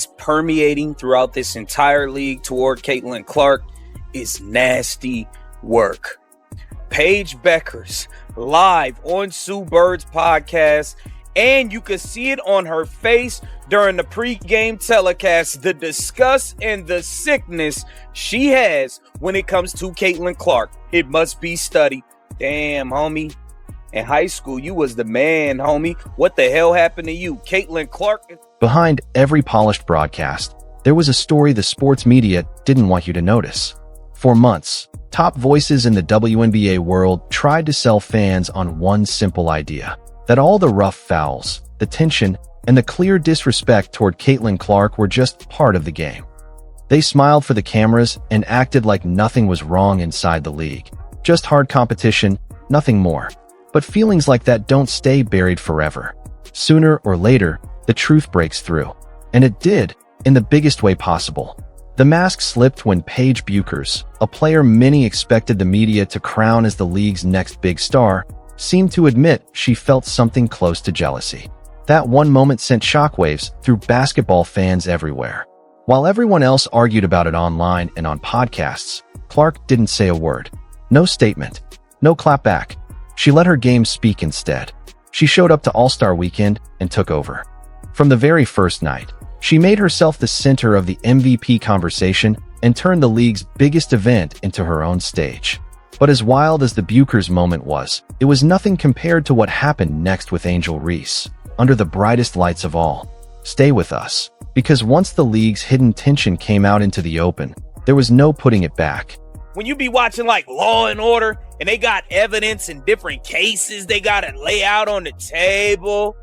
permeating throughout this entire league toward Caitlin Clark is nasty work. Paige Bueckers live on Sue Bird's podcast, and you can see it on her face during the pregame telecast, the disgust and the sickness she has when it comes to Caitlin Clark. It must be studied. Damn, homie. In high school, you was the man, homie. What the hell happened to you? Caitlin Clark? Behind every polished broadcast, there was a story the sports media didn't want you to notice. For months, top voices in the WNBA world tried to sell fans on one simple idea: that all the rough fouls, the tension, and the clear disrespect toward Caitlin Clark were just part of the game. They smiled for the cameras and acted like nothing was wrong inside the league. Just hard competition, nothing more. But feelings like that don't stay buried forever. Sooner or later, the truth breaks through. And it did, in the biggest way possible. The mask slipped when Paige Bueckers, a player many expected the media to crown as the league's next big star, seemed to admit she felt something close to jealousy. That one moment sent shockwaves through basketball fans everywhere. While everyone else argued about it online and on podcasts, Clark didn't say a word. No statement. No clapback. She let her game speak instead. She showed up to All-Star Weekend and took over. From the very first night, she made herself the center of the MVP conversation and turned the league's biggest event into her own stage. But as wild as the Bueckers moment was, it was nothing compared to what happened next with Angel Reese, under the brightest lights of all. Stay with us, because once the league's hidden tension came out into the open, there was no putting it back. When you be watching like Law and Order and they got evidence in different cases they got to lay out on the table,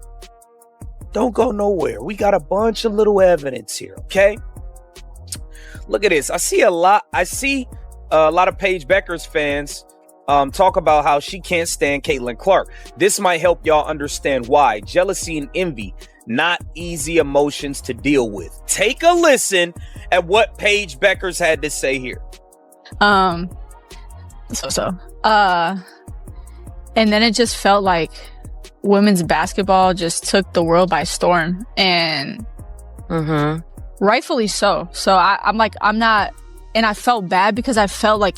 don't go nowhere. We got a bunch of little evidence here, okay? Look at this. I see a lot of Paige Bueckers fans talk about how she can't stand Caitlin Clark. This might help y'all understand why. Jealousy and envy, not easy emotions to deal with. Take a listen at what Paige Bueckers had to say here. And then it just felt like women's basketball just took the world by storm, and rightfully so. So I'm not, and I felt bad because I felt like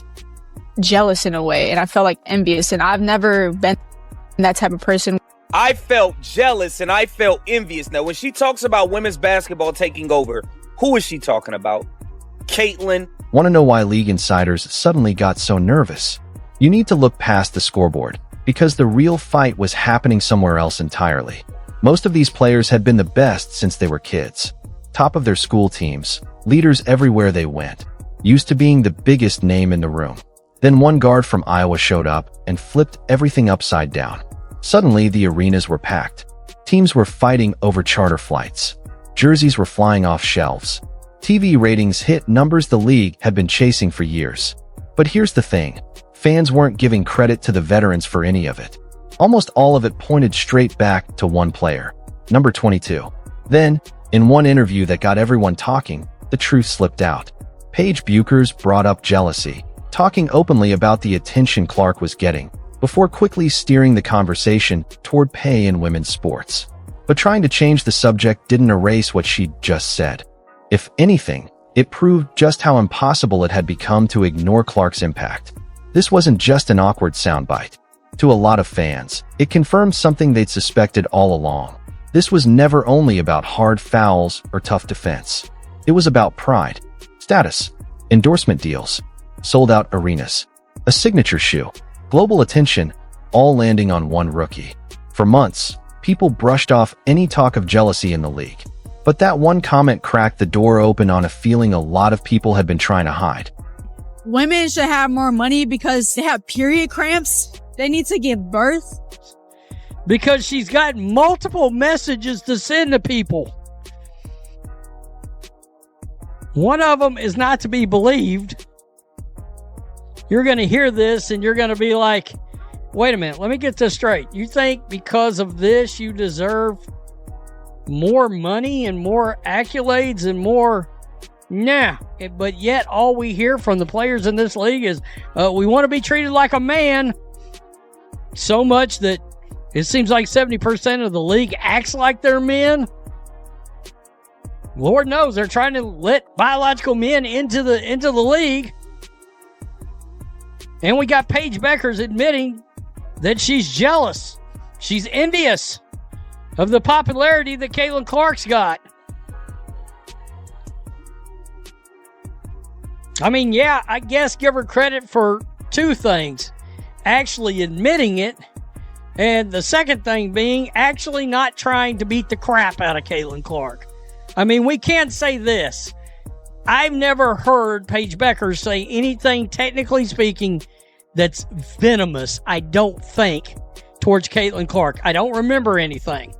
jealous in a way, and I felt like envious, and I've never been that type of person. I felt jealous and I felt envious. Now, when she talks about women's basketball taking over, who is she talking about? Caitlin. Want to know why league insiders suddenly got so nervous? You need to look past the scoreboard, because the real fight was happening somewhere else entirely. Most of these players had been the best since they were kids. Top of their school teams, leaders everywhere they went, used to being the biggest name in the room. Then one guard from Iowa showed up and flipped everything upside down. Suddenly, the arenas were packed. Teams were fighting over charter flights. Jerseys were flying off shelves. TV ratings hit numbers the league had been chasing for years. But here's the thing. Fans weren't giving credit to the veterans for any of it. Almost all of it pointed straight back to one player, number 22. Then, in one interview that got everyone talking, the truth slipped out. Paige Bueckers brought up jealousy, talking openly about the attention Clark was getting, before quickly steering the conversation toward pay in women's sports. But trying to change the subject didn't erase what she'd just said. If anything, it proved just how impossible it had become to ignore Clark's impact. This wasn't just an awkward soundbite. To a lot of fans, it confirmed something they'd suspected all along. This was never only about hard fouls or tough defense. It was about pride, status, endorsement deals, sold-out arenas, a signature shoe, global attention, all landing on one rookie. For months, people brushed off any talk of jealousy in the league. But that one comment cracked the door open on a feeling a lot of people had been trying to hide. Women should have more money because they have period cramps. They need to give birth. Because she's got multiple messages to send to people. One of them is not to be believed. You're going to hear this and you're going to be like, wait a minute, let me get this straight. You think because of this you deserve more money and more accolades and more? Nah. But yet all we hear from the players in this league is we want to be treated like a man, so much that it seems like 70% of the league acts like they're men. Lord knows they're trying to let biological men into the league. And we got Paige Bueckers admitting that she's jealous. She's envious of the popularity that Caitlin Clark's got. I mean, yeah, I guess give her credit for two things. Actually admitting it, and the second thing being actually not trying to beat the crap out of Caitlin Clark. I mean, we can't say this. I've never heard Paige Bueckers say anything, technically speaking, that's venomous, I don't think, towards Caitlin Clark. I don't remember anything.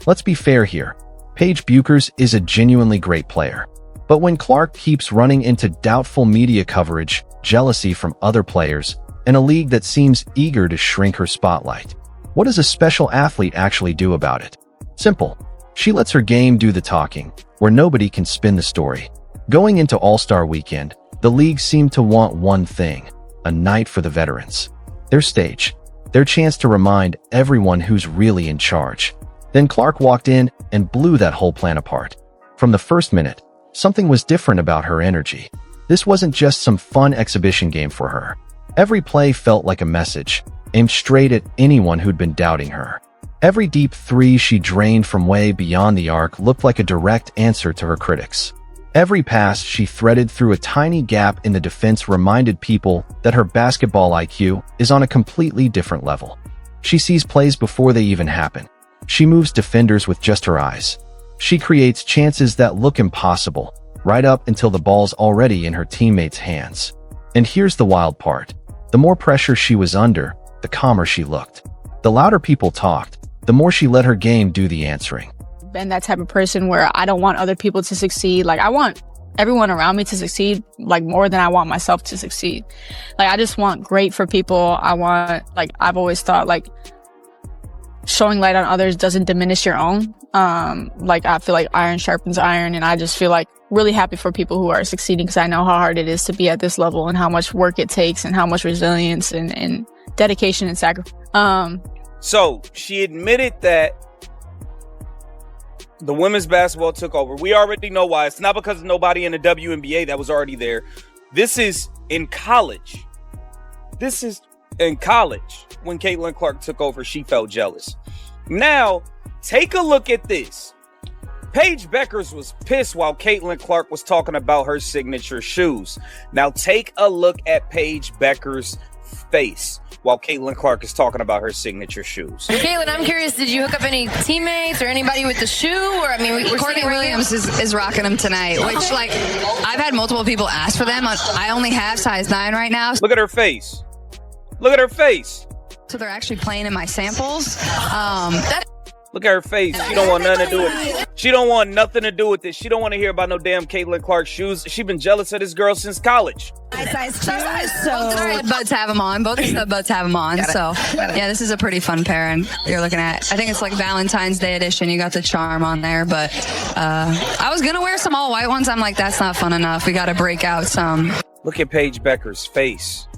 Let's be fair here. Paige Bueckers is a genuinely great player. But when Clark keeps running into doubtful media coverage, jealousy from other players, and a league that seems eager to shrink her spotlight, what does a special athlete actually do about it? Simple. She lets her game do the talking, where nobody can spin the story. Going into All-Star Weekend, the league seemed to want one thing: a night for the veterans. Their stage. Their chance to remind everyone who's really in charge. Then Clark walked in and blew that whole plan apart. From the first minute, something was different about her energy. This wasn't just some fun exhibition game for her. Every play felt like a message, aimed straight at anyone who'd been doubting her. Every deep three she drained from way beyond the arc looked like a direct answer to her critics. Every pass she threaded through a tiny gap in the defense reminded people that her basketball IQ is on a completely different level. She sees plays before they even happen. She moves defenders with just her eyes. She creates chances that look impossible, right up until the ball's already in her teammates' hands. And here's the wild part. The more pressure she was under, the calmer she looked. The louder people talked, the more she let her game do the answering. Been that type of person where I don't want other people to succeed. Like, I want everyone around me to succeed, like, more than I want myself to succeed. Like, I just want great for people. I want, like, I've always thought, like, showing light on others doesn't diminish your own. Like, I feel like iron sharpens iron, and I just feel like really happy for people who are succeeding, because I know how hard it is to be at this level and how much work it takes and how much resilience and dedication and sacrifice. So she admitted that the women's basketball took over. We already know why. It's not because of nobody in the WNBA that was already there. This is in college. This is in college. When Caitlin Clark took over, she felt jealous. Now, take a look at this. Paige Bueckers was pissed while Caitlin Clark was talking about her signature shoes. Now, take a look at Paige Bueckers' face while Caitlin Clark is talking about her signature shoes. Caitlin, I'm curious, did you hook up any teammates or anybody with the shoe? Or, I mean, Courtney Williams is rocking them tonight, which, like, I've had multiple people ask for them. I only have size 9 right now. Look at her face. Look at her face. So they're actually playing in my samples. Look at her face. She don't want nothing to do with it. She don't want nothing to do with this. She don't want to hear about no damn Caitlin Clark shoes. She been jealous of this girl since college. Size 2. So buds have them on. Both of the buds have them on. So yeah, this is a pretty fun pair, and you're looking at. I think it's like Valentine's Day edition. You got the charm on there, but I was gonna wear some all white ones. I'm like, that's not fun enough. We got to break out some. Look at Paige Bueckers' face.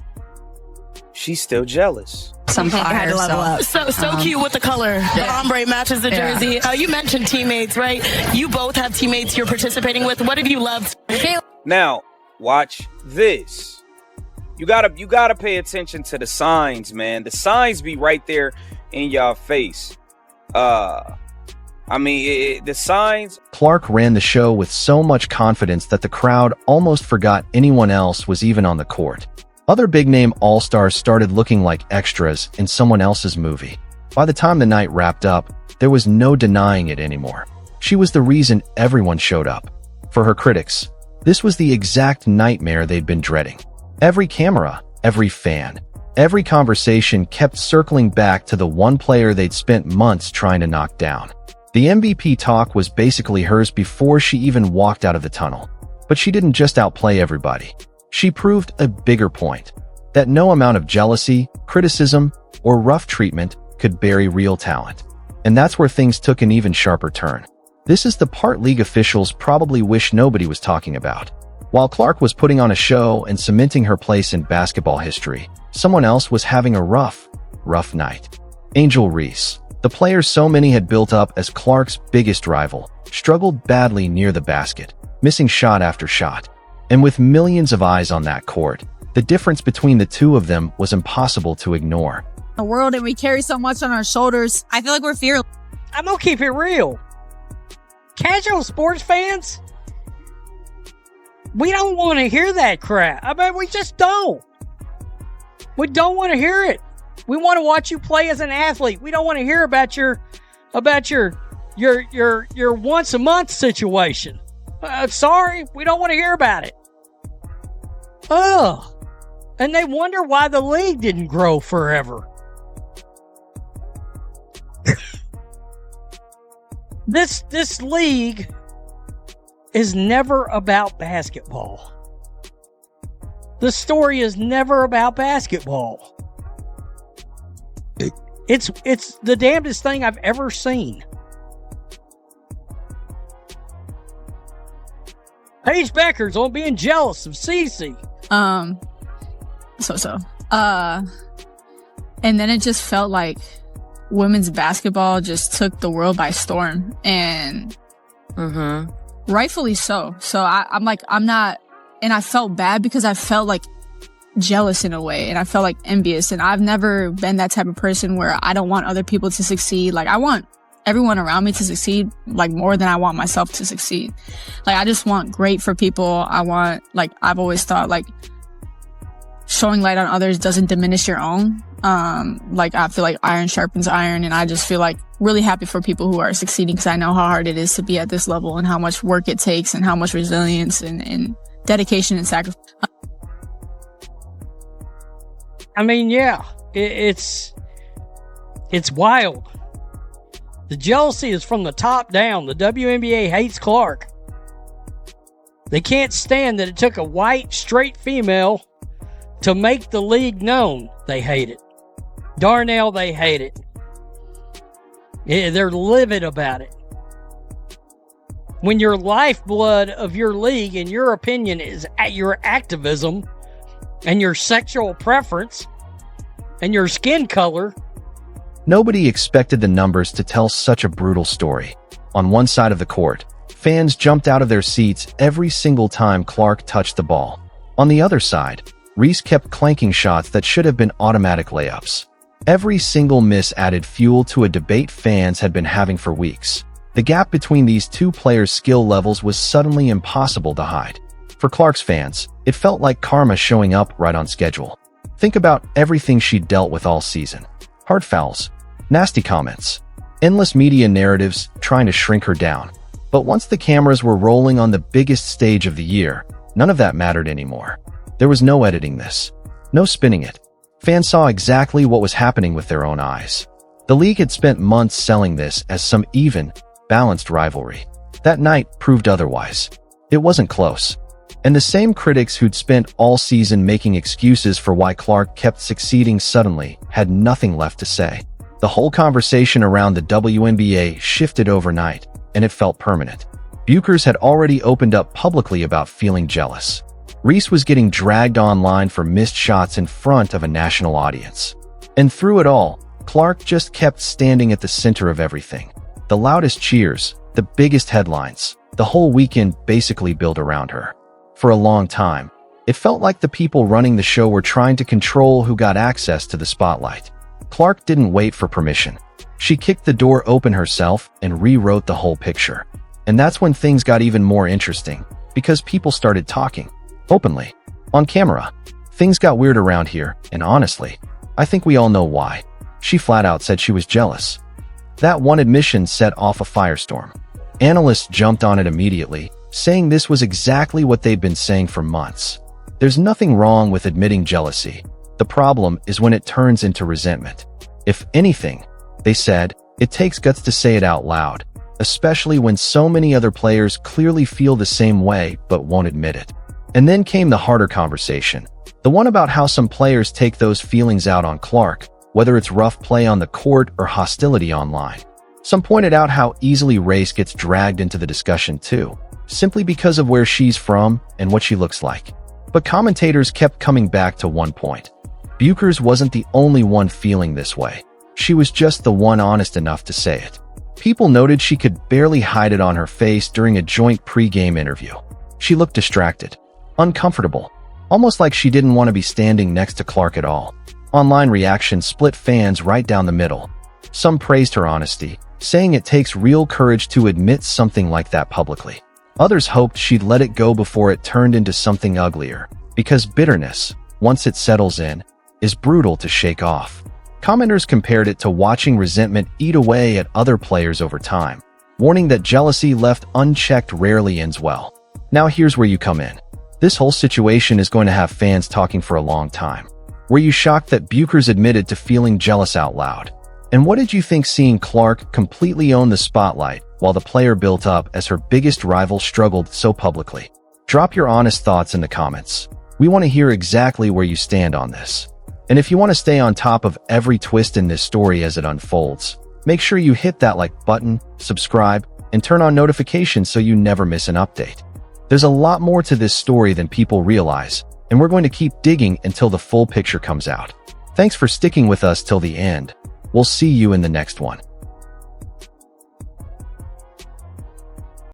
She's still jealous. Some fire. So cute with the color. The ombre matches the jersey. You mentioned teammates, right? You both have teammates you're participating with. What have you loved? Now, watch this. You gotta pay attention to the signs, man. The signs be right there in y'all face. The signs. Clark ran the show with so much confidence that the crowd almost forgot anyone else was even on the court. Other big-name all-stars started looking like extras in someone else's movie. By the time the night wrapped up, there was no denying it anymore. She was the reason everyone showed up. For her critics, this was the exact nightmare they'd been dreading. Every camera, every fan, every conversation kept circling back to the one player they'd spent months trying to knock down. The MVP talk was basically hers before she even walked out of the tunnel. But she didn't just outplay everybody. She proved a bigger point, that no amount of jealousy, criticism, or rough treatment could bury real talent. And that's where things took an even sharper turn. This is the part league officials probably wish nobody was talking about. While Clark was putting on a show and cementing her place in basketball history, someone else was having a rough night. Angel Reese, The player so many had built up as Clark's biggest rival struggled badly near the basket, missing shot after shot. And with millions of eyes on that court, the difference between the two of them was impossible to ignore. The world, and we carry so much on our shoulders. I feel like we're fearless. I'm gonna keep it real. Casual sports fans, we don't want to hear that crap. I mean, we just don't. We don't want to hear it. We want to watch you play as an athlete. We don't want to hear about your once a month situation. Sorry, we don't want to hear about it. Ugh. And they wonder why the league didn't grow forever. This league is never about basketball. The story is never about basketball. It's the damnedest thing I've ever seen. Paige Bueckers on being jealous of Cece. And then it just felt like women's basketball just took the world by storm, and rightfully so. So I'm not, and I felt bad because I felt like jealous in a way, and I felt like envious, and I've never been that type of person where I don't want other people to succeed. Like, I want everyone around me to succeed, like, more than I want myself to succeed. Like, I just want great for people. I want, like, I've always thought, like, showing light on others doesn't diminish your own. Like, I feel like iron sharpens iron, and I just feel like really happy for people who are succeeding, because I know how hard it is to be at this level and how much work it takes and how much resilience and dedication and sacrifice. I mean, yeah, it's wild. The jealousy is from the top down. The WNBA hates Clark. They can't stand that it took a white, straight female to make the league known. They hate it. Darnell, they hate it. Yeah, they're livid about it. When your lifeblood of your league and your opinion is at your activism and your sexual preference and your skin color. Nobody expected the numbers to tell such a brutal story. On one side of the court, fans jumped out of their seats every single time Clark touched the ball. On the other side, Reese kept clanking shots that should have been automatic layups. Every single miss added fuel to a debate fans had been having for weeks. The gap between these two players' skill levels was suddenly impossible to hide. For Clark's fans, it felt like karma showing up right on schedule. Think about everything she'd dealt with all season. Hard fouls, nasty comments, endless media narratives trying to shrink her down. But once the cameras were rolling on the biggest stage of the year, none of that mattered anymore. There was no editing this, no spinning it. Fans saw exactly what was happening with their own eyes. The league had spent months selling this as some even, balanced rivalry. That night proved otherwise. It wasn't close. And the same critics who'd spent all season making excuses for why Clark kept succeeding suddenly had nothing left to say. The whole conversation around the WNBA shifted overnight, and it felt permanent. Bueckers had already opened up publicly about feeling jealous. Reese was getting dragged online for missed shots in front of a national audience. And through it all, Clark just kept standing at the center of everything. The loudest cheers, the biggest headlines, the whole weekend basically built around her. For a long time, it felt like the people running the show were trying to control who got access to the spotlight. Clark didn't wait for permission. She kicked the door open herself and rewrote the whole picture. And that's when things got even more interesting, because people started talking. Openly. On camera. Things got weird around here, and honestly, I think we all know why. She flat out said she was jealous. That one admission set off a firestorm. Analysts jumped on it immediately, saying this was exactly what they'd been saying for months. There's nothing wrong with admitting jealousy. The problem is when it turns into resentment. If anything, they said, it takes guts to say it out loud, especially when so many other players clearly feel the same way but won't admit it. And then came the harder conversation, the one about how some players take those feelings out on Clark, whether it's rough play on the court or hostility online. Some pointed out how easily race gets dragged into the discussion too, simply because of where she's from and what she looks like. But commentators kept coming back to one point. Bueckers wasn't the only one feeling this way. She was just the one honest enough to say it. People noted she could barely hide it on her face during a joint pre-game interview. She looked distracted, uncomfortable, almost like she didn't want to be standing next to Clark at all. Online reactions split fans right down the middle. Some praised her honesty, saying it takes real courage to admit something like that publicly. Others hoped she'd let it go before it turned into something uglier, because bitterness, once it settles in, is brutal to shake off. Commenters compared it to watching resentment eat away at other players over time, warning that jealousy left unchecked rarely ends well. Now here's where you come in. This whole situation is going to have fans talking for a long time. Were you shocked that Bueckers admitted to feeling jealous out loud? And what did you think seeing Clark completely own the spotlight while the player built up as her biggest rival struggled so publicly? Drop your honest thoughts in the comments. We want to hear exactly where you stand on this. And if you want to stay on top of every twist in this story as it unfolds, make sure you hit that like button, subscribe, and turn on notifications so you never miss an update. There's a lot more to this story than people realize, and we're going to keep digging until the full picture comes out. Thanks for sticking with us till the end. We'll see you in the next one.